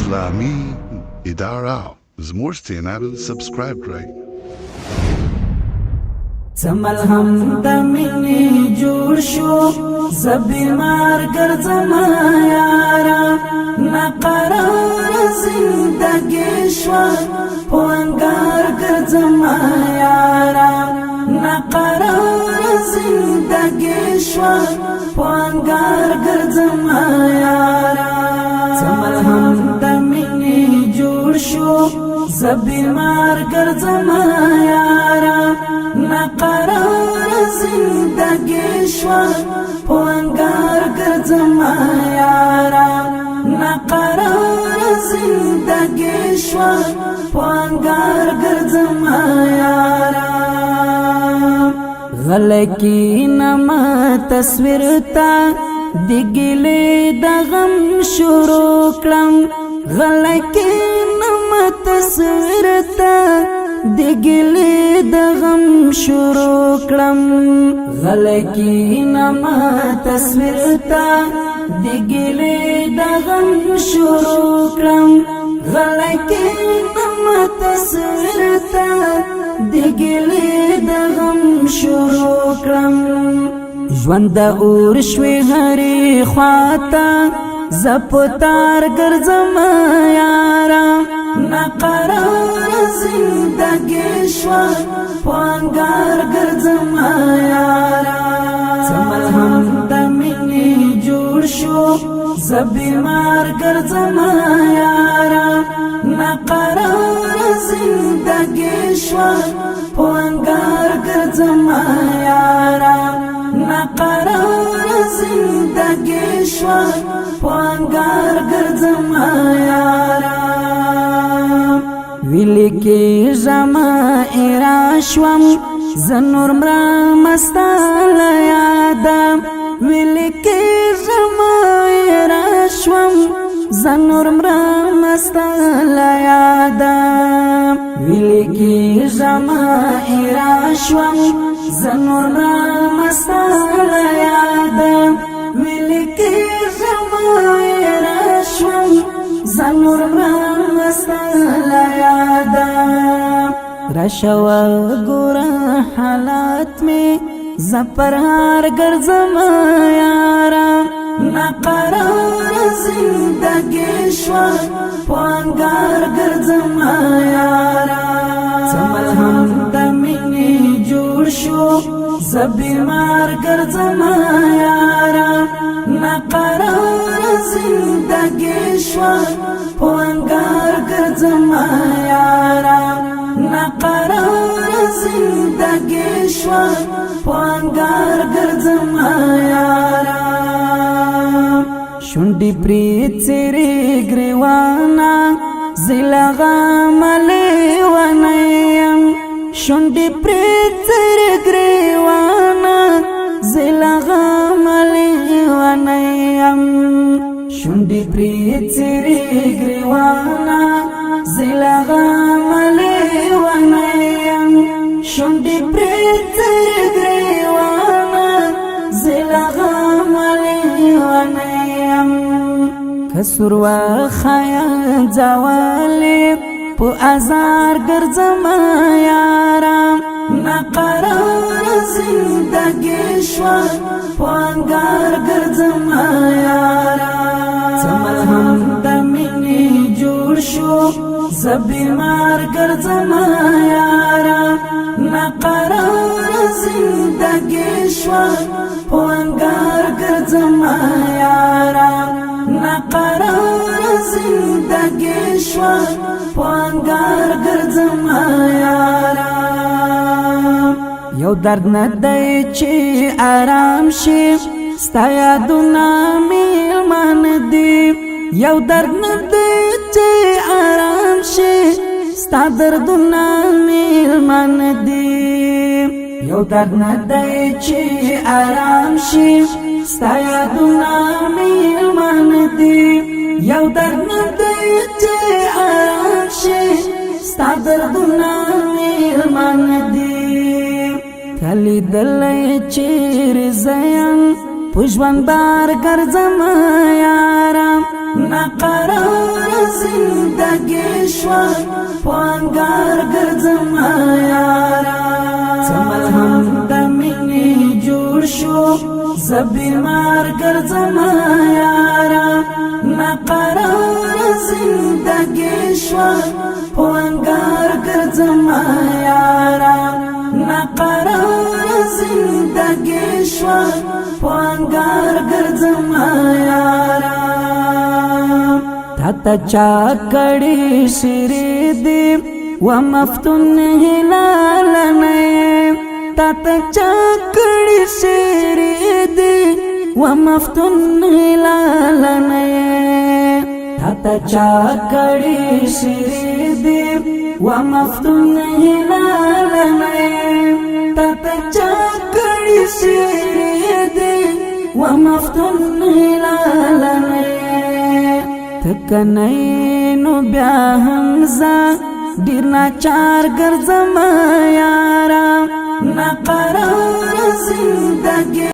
اسلامي اداره زموږ چینل سبسکرایب کړئ. زمل هم د مینې جوړ شو زبیمار ګرځم یارا ناقرار زندګي شو پوانګار ګرځم یارا ناقرار زندګي شو پوانګار ګرځم یارا زمل هم د مینې جوړ شو زبیمار ګرځم یارا ناقرار زندگی شوا پوانگار گرزم یارا ناقرار زندگی شوا پوانگار گرزم یارا غلکی نما تصویر تا دیگلی دا غم شروع کلم غلکی نما تصویر تا دیگلی د غم شروع کړم غلکی نما تصویر تا دیگلی د غم شروع کړم غلکی نما تصویر تا دیگلی د غم شروع کړم ژوند اور شوي هرې خواته زپتار ګرځم یارا ناقرار زندگی شوا پوانگار گرزم یارا زمل هم د مینې جوړ شو زبیمار گرزم یارا ناقرار زندگی شوا پوانگار گرزم یارا ناقرار زندگی شوا پوانگار گرزم یارا ویلی کی زما اراشوم زنور مرا مستال یادم ویلی کی زما اراشوم زنور مرا مستال یادم ویلی کی زما اراشوم زنور مرا مستال یادم ویلی کی زما اراشوم زنور مرا مستال یادم رشوا گورا حالات میں زپرار گرزم یارا ناقرار زندگی شوا پوانگار گرزم یارا زمل هم د مینې جوړ شو زبیمار گرزم یارا ناقرار زندگی شوا پوانگار گرزم یارا ناقرار زندگی شوا پوانگار گرزم یارا شونډې پرې څېرې ګریوانا زلغم لیونیم شونډې پرې څېرې ګریوانا زلغم لیونیم شونډې پرې څېرې ګریوانا زلغم لیونیم شونډې پرې څېرې ګریوانا زلغم لیونیم کسور وخیا ځوالې په ازار ګرځم یارا ناقرار زندگی شوا پوانگار گرزم یارا زمل هم د مینې جوړ شو زبیمار گرزم یارا ناقرار زندگی شوا پوانگار گرزم یارا ناقرار زندگی شوا پوانگار گرزم یارا یو درد نه دی چې آرام شي ستا یادونه میلمان دي یو درد نه دی چې آرام شي ستا دردونه میلمان دي یو درد نه دی چې آرام شي ستا یادونه میلمان دي یو درد نه دی چې آرام شي ستا دردونه میلمان دي کلی دلای چیر زیم پوشوان بار گرزم یارم نقرار زندگی شوا پوانگار گرزم یارا زمل هم دمینی جوڑ شو زبیمار گرزم یارا نقرار زندگی شوا پوانگار گرزم یارا نقرار زندگی شوا پوانگار گرزم یارا تا چا کڑی شری دی و مفتون هلال نه تا چا کڑی شری دی و مفتون هلال نه تا چا کڑی شری دی و مفتون هلال نه تا چا کڑی شری دی و مفتون هلال نه تکنئی نو بیا حمزه ډیر ناچار ګرځم یارا نقرار زندگی